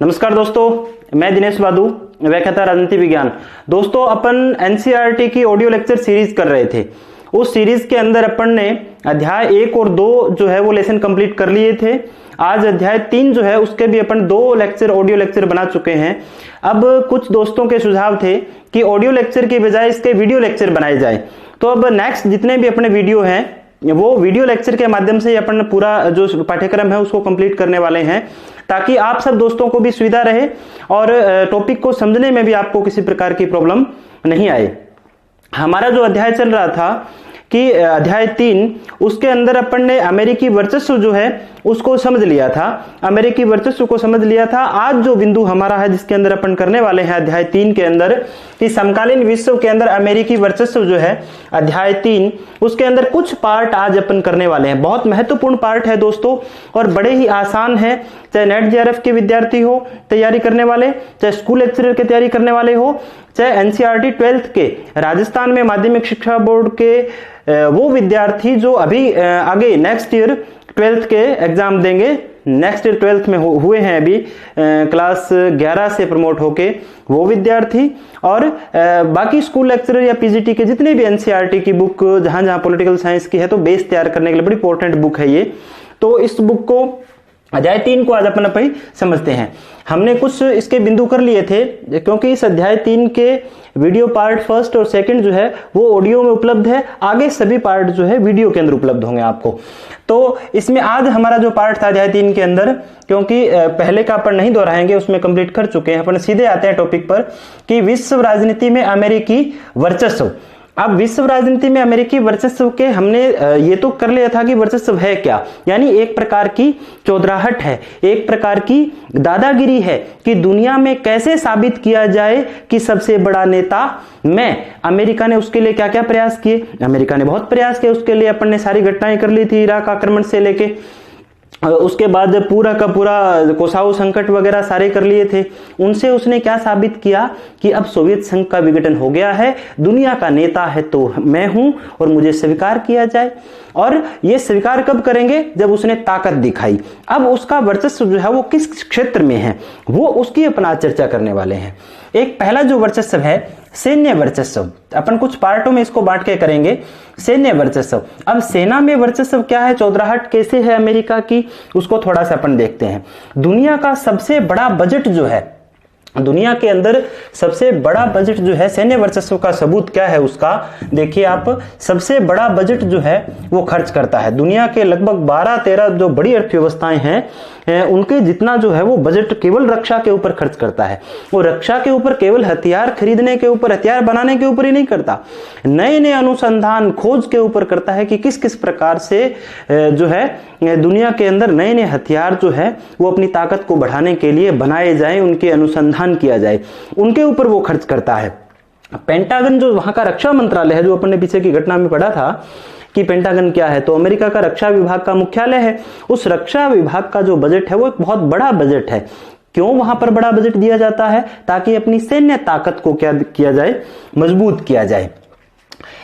नमस्कार दोस्तों, मैं दिनेश वादू, व्याख्याता राजनीति विज्ञान। दोस्तों, अपन एनसीईआरटी की ऑडियो लेक्चर सीरीज कर रहे थे। उस सीरीज के अंदर अपन ने अध्याय 1 और 2 जो है वो लेसन कंप्लीट कर लिए थे। आज अध्याय 3 जो है उसके भी अपन 2 लेक्चर ऑडियो लेक्चर बना चुके हैं। अब कुछ दोस्तों के सुझाव थे कि ऑडियो लेक्चर की बजाय इसके वीडियो लेक्चर बनाए जाए। तो अब नेक्स्ट जितने भी अपने वीडियो हैं वो वीडियो लेक्चर के माध्यम से अपन पूरा जो पाठ्यक्रम है उसको कंप्लीट करने वाले हैं, ताकि आप सब दोस्तों को भी सुविधा रहे और टॉपिक को समझने में भी आपको किसी प्रकार की प्रॉब्लम नहीं आए। हमारा जो अध्याय चल रहा था कि अध्याय 3, उसके अंदर अपन ने अमेरिकी वर्चस्व जो है उसको समझ लिया था। अमेरिकी वर्चस्व को समझ लिया था। आज जो बिंदु हमारा है जिसके अंदर अपन करने वाले हैं अध्याय 3 के अंदर कि समकालीन विश्व के अंदर अमेरिकी वर्चस्व जो है अध्याय 3, उसके अंदर कुछ पार्ट आज अपन करने वाले हैं। बहुत महत्वपूर्ण पार्ट है दोस्तों और बड़े ही आसान है। चाहे नेट जेआरएफ के विद्यार्थी हो तैयारी करने वाले, चाहे स्कूल लेक्चरर की तैयारी करने वाले हो, चाहे एनसीईआरटी 12th के राजस्थान में माध्यमिक शिक्षा बोर्ड के वो विद्यार्थी जो अभी आगे नेक्स्ट ईयर 12th के एग्जाम देंगे। नेक्स्ट ईयर 12th में हुए हैं अभी क्लास 11 से प्रमोट होके वो विद्यार्थी, और बाकी स्कूल लेक्चरर या पीजीटी के जितने भी एनसीईआरटी की बुक जहां जहां पॉलिटिकल साइंस की है, तो बेस तैयार करने के लिए बड़ी इंपॉर्टेंट बुक है ये। तो इस बुक को अध्याय 3 को आज अपन समझते हैं। हमने कुछ इसके बिंदु कर लिए थे क्योंकि इस अध्याय 3 के वीडियो पार्ट 1 और 2 जो है वो ऑडियो में उपलब्ध है। आगे सभी पार्ट जो है वीडियो के अंदर उपलब्ध होंगे आपको। तो इसमें आज हमारा जो पार्ट था अध्याय 3 के अंदर, क्योंकि पहले का अपन नहीं दोहराएंगे, उसमें कंप्लीट कर चुके हैं, अपन सीधे आते हैं टॉपिक पर कि विश्व राजनीति में अमेरिकी वर्चस्व। अब विश्व राजनीति में अमेरिकी वर्चस्व के हमने ये तो कर लिया था कि वर्चस्व है क्या, यानी एक प्रकार की चौधराहट है, एक प्रकार की दादागिरी है कि दुनिया में कैसे साबित किया जाए कि सबसे बड़ा नेता मैं। अमेरिका ने उसके लिए क्या क्या प्रयास किए? अमेरिका ने बहुत प्रयास किए उसके लिए। अपन ने सारी घटनाएं कर ली थी, इराक आक्रमण से लेके उसके बाद पूरा का पूरा कोसावो संकट वगैरह सारे कर लिए थे। उनसे उसने क्या साबित किया कि अब सोवियत संघ का विघटन हो गया है, दुनिया का नेता है तो मैं हूं और मुझे स्वीकार किया जाए। और ये स्वीकार कब करेंगे? जब उसने ताकत दिखाई। अब उसका वर्चस्व जो है वो किस क्षेत्र में है वो उसकी अपना चर्चा करने वाले हैं। एक पहला जो वर्चस्व है सैन्य वर्चस्व, अपन कुछ पार्टों में इसको बांट के करेंगे। सैन्य वर्चस्व, अब सेना में वर्चस्व क्या है, चौधराहट कैसे है अमेरिका की, उसको थोड़ा सा अपन देखते हैं। दुनिया का सबसे बड़ा बजट जो है, दुनिया के अंदर सबसे बड़ा बजट जो है, सैन्य वर्चस्व का सबूत क्या है उसका देखिए आप। सबसे बड़ा बजट जो है वो खर्च करता है दुनिया के लगभग 12-13 जो बड़ी अर्थव्यवस्थाएं हैं उनके जितना जो है वो बजट केवल रक्षा के ऊपर खर्च करता है। वो रक्षा के ऊपर केवल हथियार खरीदने के ऊपर, हथियार बनाने के ऊपर ही नहीं करता, नए नए अनुसंधान खोज के ऊपर करता है कि किस किस प्रकार से जो है दुनिया के अंदर नए नए हथियार जो है वो अपनी ताकत को बढ़ाने के लिए बनाए जाए, उनके अनुसंधान किया जाए, उनके ऊपर वो खर्च करता है। पेंटागन जो वहां का रक्षा मंत्रालय है, जो अपन ने पीछे की घटना में पढ़ा था कि पेंटागन क्या है, तो अमेरिका का रक्षा विभाग का मुख्यालय है। उस रक्षा विभाग का जो बजट है वो एक बहुत बड़ा बजट है। क्यों वहां पर बड़ा बजट दिया जाता है? ताकि अपनी सैन्य ताकत को क्या किया जाए, मजबूत किया जाए।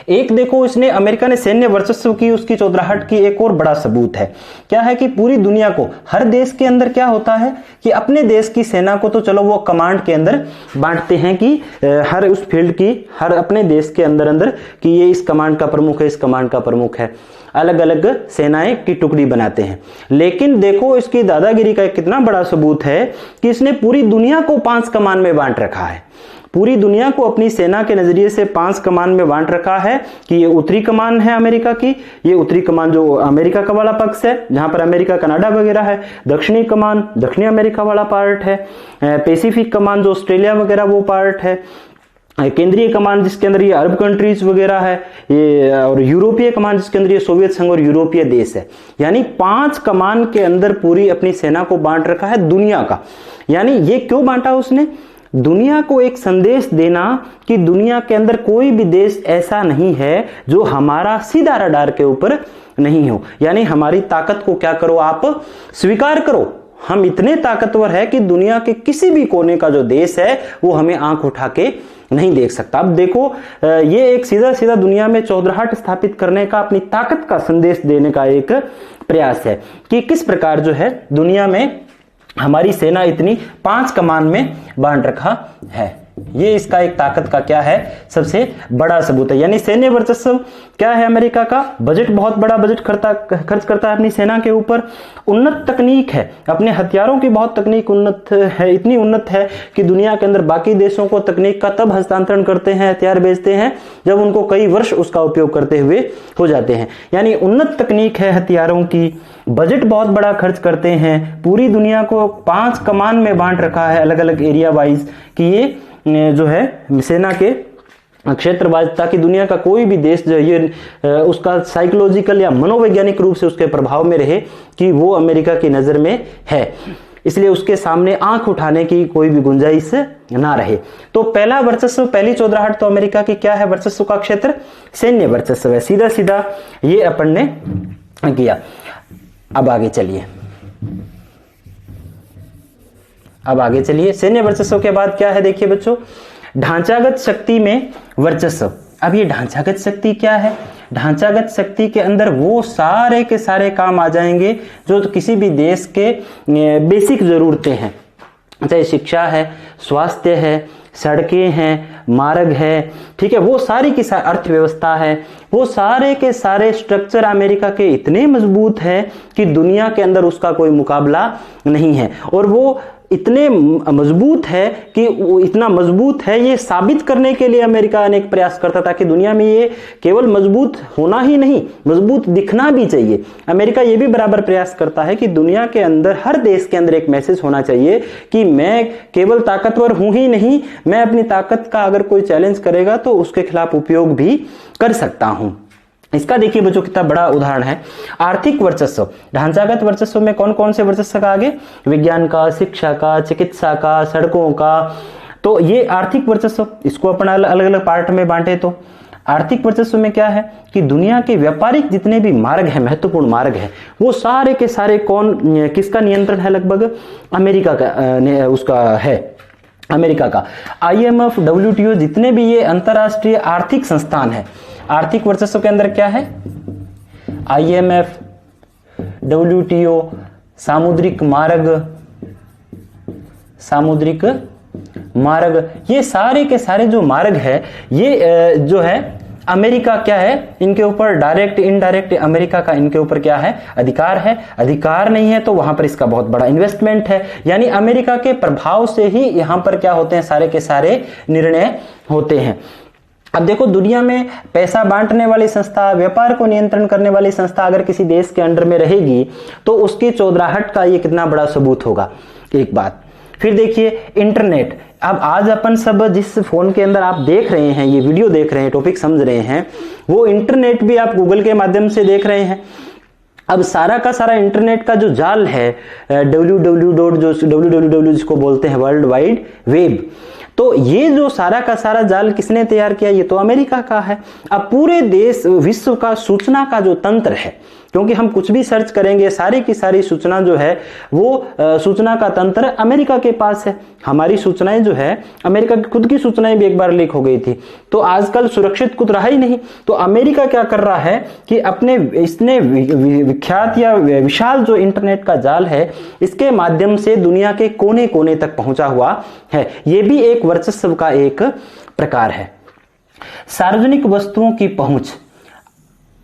एक देखो, इसने अमेरिका ने सैन्य वर्चस्व की, उसकी चौधराहट की एक और बड़ा सबूत है। क्या है कि पूरी दुनिया को, हर देश के अंदर क्या होता है कि अपने देश की सेना को तो चलो वो कमांड के अंदर बांटते हैं कि हर उस फील्ड की, हर अपने देश के अंदर अंदर कि ये इस कमांड का प्रमुख है, इस कमांड का प्रमुख है, अलग अलग सेनाएं की टुकड़ी बनाते हैं। लेकिन देखो इसकी दादागिरी का एक कितना बड़ा सबूत है कि इसने पूरी दुनिया को 5 कमान में बांट रखा है। पूरी दुनिया को अपनी सेना के नजरिए से 5 कमान में बांट रखा है कि ये उत्तरी कमान है अमेरिका की, ये उत्तरी कमान जो अमेरिका का वाला पक्ष है जहां पर अमेरिका कनाडा वगैरह है। दक्षिणी कमान दक्षिणी अमेरिका वाला पार्ट है। पैसिफिक कमान जो ऑस्ट्रेलिया वगैरह वो पार्ट है। केंद्रीय कमान जिसके अंदर ये अरब कंट्रीज वगैरह है, ये, और यूरोपीय कमान जिसके अंदर ये सोवियत संघ और यूरोपीय देश है। यानी 5 कमान के अंदर पूरी अपनी सेना को बांट रखा है दुनिया का। यानी ये क्यों बांटा उसने? दुनिया को एक संदेश देना कि दुनिया के अंदर कोई भी देश ऐसा नहीं है जो हमारा सीधा रडार के ऊपर नहीं हो। यानी हमारी ताकत को क्या करो, आप स्वीकार करो। हम इतने ताकतवर है कि दुनिया के किसी भी कोने का जो देश है वो हमें आंख उठा के नहीं देख सकता। अब देखो ये एक सीधा सीधा दुनिया में चौधराहट स्थापित करने का, अपनी ताकत का संदेश देने का एक प्रयास है कि किस प्रकार जो है दुनिया में हमारी सेना इतनी 5 कमान में बांट रखा है। ये इसका एक ताकत का क्या है, सबसे बड़ा सबूत है। यानी सैन्य वर्चस्व क्या है अमेरिका का, बजट बहुत बड़ा बजट खर्च करता है अपनी सेना के ऊपर, उन्नत तकनीक है, अपने हथियारों की बहुत तकनीक उन्नत है, इतनी उन्नत है कि दुनिया के अंदर बाकी देशों को तकनीक का तब हस्तांतरण करते हैं, हथियार बेचते हैं जब उनको कई वर्ष उसका उपयोग करते हुए हो जाते हैं। यानी उन्नत तकनीक है हथियारों की, बजट बहुत बड़ा खर्च करते हैं, पूरी दुनिया को 5 कमान में बांट रखा है अलग अलग एरिया वाइज कि ये जो है सेना के क्षेत्रवाद, ताकि दुनिया का कोई भी देश जो ये उसका साइकोलॉजिकल या मनोवैज्ञानिक रूप से उसके प्रभाव में रहे कि वो अमेरिका की नजर में है, इसलिए उसके सामने आंख उठाने की कोई भी गुंजाइश ना रहे। तो पहला वर्चस्व, पहली चौधराहट तो अमेरिका की क्या है, वर्चस्व का क्षेत्र सैन्य वर्चस्व है। सीधा सीधा ये अपन ने किया। अब आगे चलिए, सैन्य वर्चस्व के बाद क्या है देखिए बच्चों, ढांचागत शक्ति में वर्चस्व। अब ये ढांचागत शक्ति क्या है, ढांचागत शक्ति के अंदर वो सारे के सारे काम आ जाएंगे जो किसी भी देश के बेसिक जरूरतें हैं, चाहे शिक्षा है, स्वास्थ्य है, सड़कें हैं, मार्ग है, ठीक है, वो सारी की सारी अर्थव्यवस्था है, वो सारे के सारे स्ट्रक्चर अमेरिका के इतने मजबूत हैं कि दुनिया के अंदर उसका कोई मुकाबला नहीं है। और वो इतने मजबूत है कि वो इतना मजबूत है ये साबित करने के लिए अमेरिका अनेक प्रयास करता था कि दुनिया में ये केवल मजबूत होना ही नहीं, मजबूत दिखना भी चाहिए। अमेरिका ये भी बराबर प्रयास करता है कि दुनिया के अंदर, हर देश के अंदर एक मैसेज होना चाहिए कि मैं केवल ताकतवर हूं ही नहीं, मैं अपनी ताकत का अगर कोई चैलेंज करेगा तो उसके खिलाफ उपयोग भी कर सकता हूं। इसका देखिए बच्चों कितना बड़ा उदाहरण है, आर्थिक वर्चस्व। ढांचागत वर्चस्व में कौन कौन से वर्चस्व का आगे, विज्ञान का, शिक्षा का, चिकित्सा का, सड़कों का। तो ये आर्थिक वर्चस्व, इसको अपन अलग अलग पार्ट में बांटे तो आर्थिक वर्चस्व में क्या है कि दुनिया के व्यापारिक जितने भी मार्ग है, महत्वपूर्ण मार्ग है, वो सारे के सारे किसका नियंत्रण है, लगभग अमेरिका का उसका है, अमेरिका का। IMF, WTO, जितने भी ये अंतरराष्ट्रीय आर्थिक संस्थान है, आर्थिक वर्चस्व के अंदर क्या है, IMF, WTO, सामुद्रिक मार्ग, ये सारे के सारे जो मार्ग है, ये जो है अमेरिका क्या है, इनके ऊपर डायरेक्ट इनडायरेक्ट अमेरिका का इनके ऊपर क्या है, अधिकार है। अधिकार नहीं है तो वहां पर इसका बहुत बड़ा इन्वेस्टमेंट है। यानी अमेरिका के प्रभाव से ही यहां पर क्या होते हैं, सारे के सारे निर्णय होते हैं। अब देखो, दुनिया में पैसा बांटने वाली संस्था, व्यापार को नियंत्रण करने वाली संस्था अगर किसी देश के अंडर में रहेगी तो उसकी चौधराहट का ये कितना बड़ा सबूत होगा, एक बात। फिर देखिए इंटरनेट। अब आज अपन सब जिस फोन के अंदर आप देख रहे हैं, ये वीडियो देख रहे हैं, टॉपिक समझ रहे हैं, वो इंटरनेट भी आप गूगल के माध्यम से देख रहे हैं। अब सारा का सारा इंटरनेट का जो जाल है, www जिसको बोलते हैं वर्ल्ड वाइड वेब, तो ये जो सारा का सारा जाल किसने तैयार किया, ये तो अमेरिका का है। अब पूरे देश, विश्व का सूचना का जो तंत्र है, क्योंकि हम कुछ भी सर्च करेंगे, सारी की सारी सूचना जो है वो सूचना का तंत्र अमेरिका के पास है। हमारी सूचनाएं जो है, अमेरिका की खुद की सूचनाएं भी एक बार लीक हो गई थी, तो आजकल सुरक्षित कुछ रहा ही नहीं। तो अमेरिका क्या कर रहा है कि अपने इसने विख्यात या विशाल जो इंटरनेट का जाल है, इसके माध्यम से दुनिया के कोने कोने तक पहुंचा हुआ है। ये भी एक वर्चस्व का एक प्रकार है। सार्वजनिक वस्तुओं की पहुंच,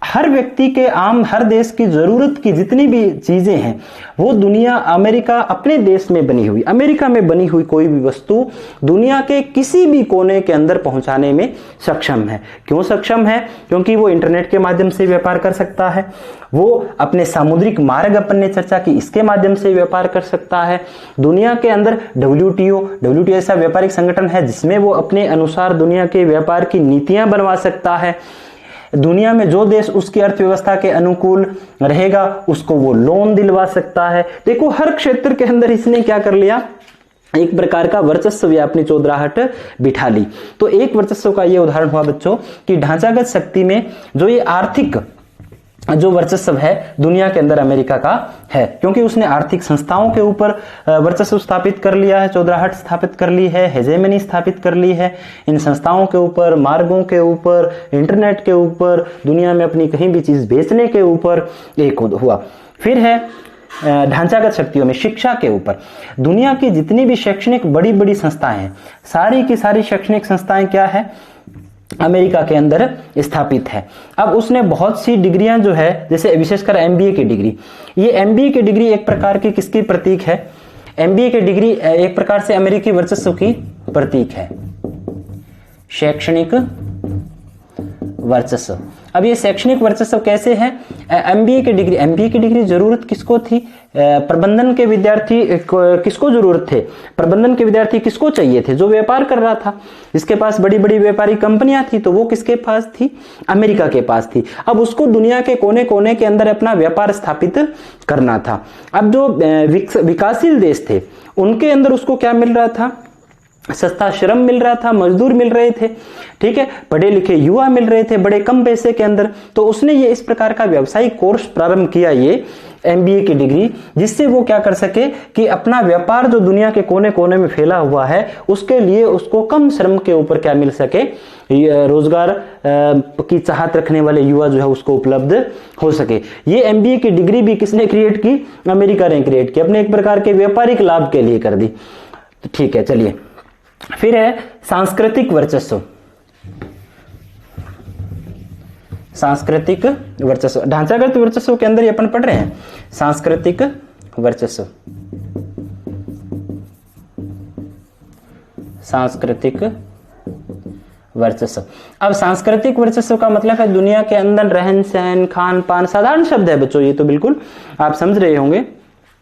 हर व्यक्ति के हर देश की जरूरत की जितनी भी चीजें हैं वो दुनिया, अमेरिका अपने देश में बनी हुई, अमेरिका में बनी हुई कोई भी वस्तु दुनिया के किसी भी कोने के अंदर पहुंचाने में सक्षम है। क्यों सक्षम है? क्योंकि वो इंटरनेट के माध्यम से व्यापार कर सकता है, वो अपने सामुद्रिक मार्ग, अपन ने चर्चा की, इसके माध्यम से व्यापार कर सकता है। दुनिया के अंदर WTO ऐसा व्यापारिक संगठन है जिसमें वो अपने अनुसार दुनिया के व्यापार की नीतियां बनवा सकता है। दुनिया में जो देश उसकी अर्थव्यवस्था के अनुकूल रहेगा उसको वो लोन दिलवा सकता है। देखो, हर क्षेत्र के अंदर इसने क्या कर लिया, एक प्रकार का वर्चस्व या अपनी चौधराहट बिठा ली। तो एक वर्चस्व का ये उदाहरण हुआ बच्चों कि ढांचागत शक्ति में जो ये आर्थिक जो वर्चस्व है दुनिया के अंदर अमेरिका का है, क्योंकि उसने आर्थिक संस्थाओं के ऊपर वर्चस्व स्थापित कर लिया है, चौधराहट स्थापित कर ली है, हेजेमनी स्थापित कर ली है। इन संस्थाओं के ऊपर, मार्गों के ऊपर, इंटरनेट के ऊपर, दुनिया में अपनी कहीं भी चीज बेचने के ऊपर एक हुआ। फिर है ढांचागत शक्तियों में, शिक्षा के ऊपर। दुनिया की जितनी भी शैक्षणिक बड़ी बड़ी संस्थाएं हैं, सारी की सारी शैक्षणिक संस्थाएं क्या है, अमेरिका के अंदर स्थापित है। अब उसने बहुत सी डिग्रियां जो है, जैसे विशेषकर एमबीए की डिग्री, ये एमबीए की डिग्री एक प्रकार की किसकी प्रतीक है, एमबीए की डिग्री एक प्रकार से अमेरिकी वर्चस्व की प्रतीक है, शैक्षणिक वर्चस्व। अब ये शैक्षणिक वर्चस्व कैसे है, एमबीए की डिग्री जरूरत किसको थी, प्रबंधन के विद्यार्थी किसको जरूरत थे, प्रबंधन के विद्यार्थी किसको चाहिए थे, जो व्यापार कर रहा था, जिसके पास बड़ी बड़ी व्यापारिक कंपनियां थी, तो वो किसके पास थी, अमेरिका के पास थी। अब उसको दुनिया के कोने कोने के अंदर अपना व्यापार स्थापित करना था। अब जो विकासशील देश थे उनके अंदर उसको क्या मिल रहा था, सस्ता श्रम मिल रहा था, मजदूर मिल रहे थे, ठीक है, पढ़े लिखे युवा मिल रहे थे बड़े कम पैसे के अंदर। तो उसने ये इस प्रकार का व्यावसायिक कोर्स प्रारंभ किया, ये एमबीए की डिग्री, जिससे वो क्या कर सके कि अपना व्यापार जो दुनिया के कोने कोने में फैला हुआ है, उसके लिए उसको कम श्रम के ऊपर क्या मिल सके, रोजगार की चाहत रखने वाले युवा जो है उसको उपलब्ध हो सके। ये एमबीए की डिग्री भी किसने क्रिएट की, अमेरिका ने क्रिएट की, अपने एक प्रकार के व्यापारिक लाभ के लिए कर दी। तो ठीक है, चलिए फिर है सांस्कृतिक वर्चस्व। सांस्कृतिक वर्चस्व, ढांचागत वर्चस्व के अंदर ही अपन पढ़ रहे हैं, सांस्कृतिक वर्चस्व, सांस्कृतिक वर्चस्व। अब सांस्कृतिक वर्चस्व का मतलब है दुनिया के अंदर रहन सहन, खान पान, साधारण शब्द है बच्चों, ये तो बिल्कुल आप समझ रहे होंगे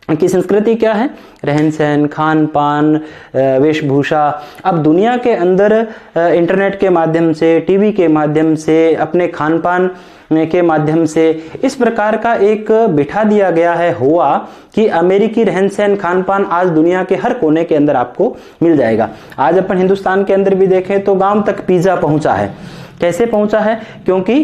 कि संस्कृति क्या है, रहन सहन, खान पान, वेशभूषा। अब दुनिया के अंदर इंटरनेट के माध्यम से, टीवी के माध्यम से, अपने खान पान के माध्यम से इस प्रकार का एक बिठा दिया गया है हुआ कि अमेरिकी रहन सहन, खान पान आज दुनिया के हर कोने के अंदर आपको मिल जाएगा। आज अपन हिंदुस्तान के अंदर भी देखें तो गांव तक पिज्जा पहुंचा है। कैसे पहुंचा है, क्योंकि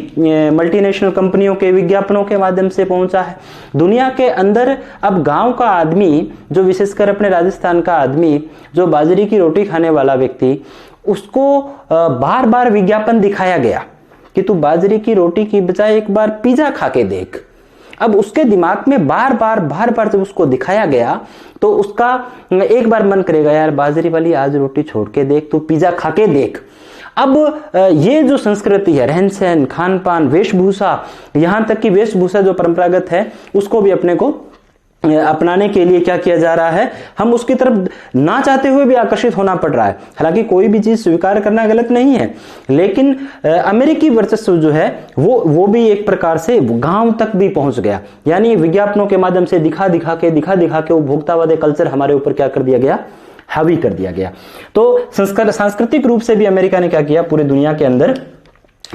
मल्टीनेशनल कंपनियों के विज्ञापनों के माध्यम से पहुंचा है। दुनिया के अंदर अब गांव का आदमी, जो विशेषकर अपने राजस्थान का आदमी, जो बाजरे की रोटी खाने वाला व्यक्ति, उसको बार बार विज्ञापन दिखाया गया कि तू बाजरे की रोटी की बजाय एक बार पिज्जा खा के देख। अब उसके दिमाग में बार बार जब उसको दिखाया गया तो उसका एक बार मन करेगा, यार बाजरे वाली आज रोटी छोड़ के देख, तू पिज्जा खा के देख। अब ये जो संस्कृति है, रहन सहन, खान पान, वेशभूषा, यहां तक कि वेशभूषा जो परंपरागत है उसको भी अपने को अपनाने के लिए क्या किया जा रहा है, हम उसकी तरफ ना चाहते हुए भी आकर्षित होना पड़ रहा है। हालांकि कोई भी चीज स्वीकार करना गलत नहीं है, लेकिन अमेरिकी वर्चस्व जो है वो भी एक प्रकार से गांव तक भी पहुंच गया। यानी विज्ञापनों के माध्यम से दिखा दिखा के उपभोक्तावादी कल्चर हमारे ऊपर क्या कर दिया गया, हावी कर दिया गया। तो सांस्कृतिक रूप से भी अमेरिका ने क्या किया, पूरी दुनिया के अंदर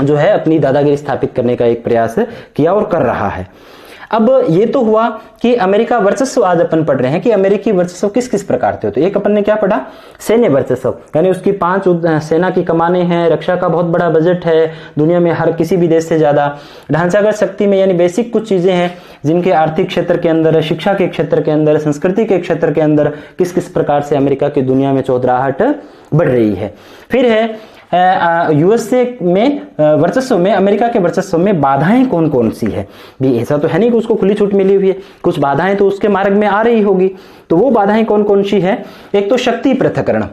जो है अपनी दादागिरी स्थापित करने का एक प्रयास किया और कर रहा है। अब ये तो हुआ कि अमेरिका वर्चस्व आज अपन पढ़ रहे हैं कि अमेरिकी वर्चस्व किस किस प्रकार से होते। एक अपन ने क्या पढ़ा, सैन्य वर्चस्व, यानी उसकी 5 सेना की कमाने हैं, रक्षा का बहुत बड़ा बजट है, दुनिया में हर किसी भी देश से ज्यादा। ढांचागत शक्ति में यानी बेसिक कुछ चीजें हैं जिनके आर्थिक क्षेत्र के अंदर, शिक्षा के क्षेत्र के अंदर, संस्कृति के क्षेत्र के अंदर किस किस प्रकार से अमेरिका की दुनिया में चौधराहट बढ़ रही है। फिर है यूएसए में वर्चस्व में, अमेरिका के वर्चस्व में बाधाएं कौन कौन सी है। भी ऐसा तो है नहीं कि उसको खुली छूट मिली हुई है, कुछ बाधाएं तो उसके मार्ग में आ रही होगी। तो वो बाधाएं कौन कौन सी है, एक तो शक्ति पृथक्करण।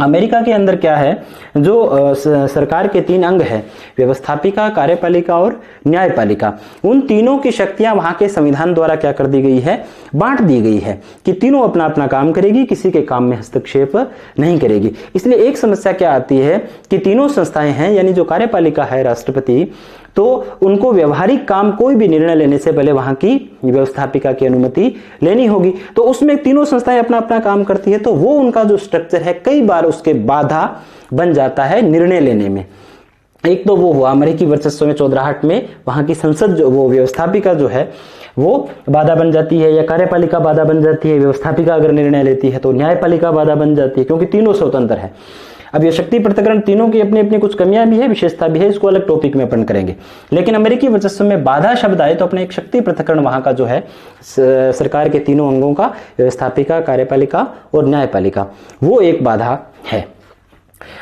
अमेरिका के अंदर क्या है, जो सरकार के 3 अंग है, व्यवस्थापिका, कार्यपालिका और न्यायपालिका, उन तीनों की शक्तियां वहां के संविधान द्वारा क्या कर दी गई है, बांट दी गई है कि तीनों अपना अपना काम करेगी, किसी के काम में हस्तक्षेप नहीं करेगी। इसलिए एक समस्या क्या आती है कि तीनों संस्थाएं हैं, यानी जो कार्यपालिका है, राष्ट्रपति, तो उनको व्यवहारिक काम, कोई भी निर्णय लेने से पहले वहां की व्यवस्थापिका की अनुमति लेनी होगी। तो उसमें तीनों संस्थाएं अपना अपना काम करती है, तो वो उनका जो स्ट्रक्चर है कई बार उसके बाधा बन जाता है निर्णय लेने में। एक तो वो हुआ अमेरिकी वर्चस्व में चौधराहट में वहां की संसद, जो वो व्यवस्थापिका जो है वो बाधा बन जाती है, या कार्यपालिका बाधा बन जाती है। व्यवस्थापिका अगर निर्णय लेती है तो न्यायपालिका बाधा बन जाती है, क्योंकि तीनों स्वतंत्र है। अब ये शक्ति पृथक्करण तीनों की अपनी अपनी कुछ कमियां भी है, विशेषता भी है, इसको अलग टॉपिक में अपन करेंगे। लेकिन अमेरिकी वर्चस्व में बाधा शब्द आए तो अपने एक शक्ति पृथक्करण वहां का जो है सरकार के तीनों अंगों का, व्यवस्थापिका, कार्यपालिका और न्यायपालिका, वो एक बाधा है।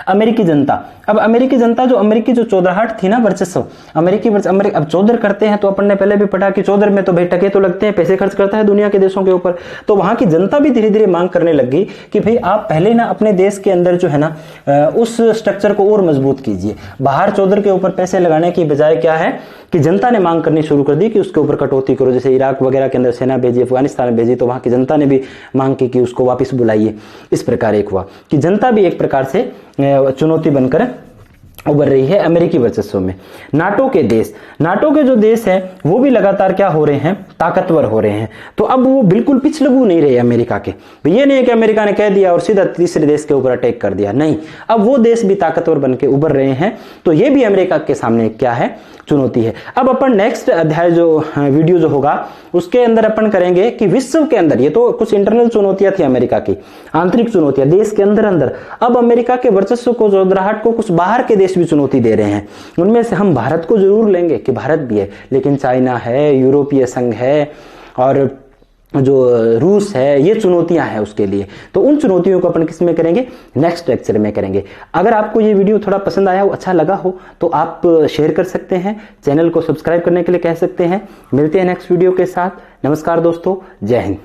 अमेरिकी जनता, अब अमेरिकी जनता जो अमेरिकी जो चौधराहट थी ना, वर्चस्व अमेरिकी अब चौधर करते हैं तो अपन ने पहले भी पढ़ा कि चौधर में तो भाई टके तो लगते हैं, पैसे खर्च करता है दुनिया के देशों के ऊपर। तो वहां की जनता भी धीरे धीरे मांग करने लगी कि भाई आप पहले ना अपने देश के अंदर जो है ना उस स्ट्रक्चर को और मजबूत कीजिए। बाहर चौधर के ऊपर पैसे लगाने की बजाय क्या है कि जनता ने मांग करनी शुरू कर दी कि उसके ऊपर कटौती करो। जैसे इराक वगैरह के अंदर सेना भेजी, अफगानिस्तान में भेजी, तो वहां की जनता ने भी मांग की कि उसको वापस बुलाइए। इस प्रकार एक हुआ कि जनता भी एक प्रकार से चुनौती बनकर उभर रही है अमेरिकी वर्चस्व में। नाटो के देश, नाटो के जो देश हैं वो भी लगातार क्या हो रहे हैं, ताकतवर हो रहे हैं। तो अब वो बिल्कुल पिछलगू नहीं रहे अमेरिका के। ये नहीं है कि अमेरिका ने कह दिया और सीधा तीसरे देश के ऊपर अटैक कर दिया, नहीं, अब वो देश भी ताकतवर बनके उभर रहे हैं। तो ये भी अमेरिका के सामने क्या है, चुनौती है। अब अपन नेक्स्ट अध्याय जो वीडियो जो होगा उसके अंदर अपन करेंगे कि विश्व के अंदर, ये तो कुछ इंटरनल चुनौतियां थी अमेरिका की, आंतरिक चुनौतियां देश के अंदर अंदर। अब अमेरिका के वर्चस्व को, चौधराहट को कुछ बाहर के देश भी चुनौती दे रहे हैं। उनमें से हम भारत को जरूर लेंगे कि भारत भी है, लेकिन चाइना है, यूरोपीय संघ है और जो रूस है, ये चुनौतियां हैं उसके लिए। तो उन चुनौतियों को अपन किस में करेंगे, नेक्स्ट लेक्चर में करेंगे। अगर आपको ये वीडियो थोड़ा पसंद आया हो, अच्छा लगा हो, तो आप शेयर कर सकते हैं, चैनल को सब्सक्राइब करने के लिए कह सकते हैं। मिलते हैं नेक्स्ट वीडियो के साथ। नमस्कार दोस्तों, जय हिंद।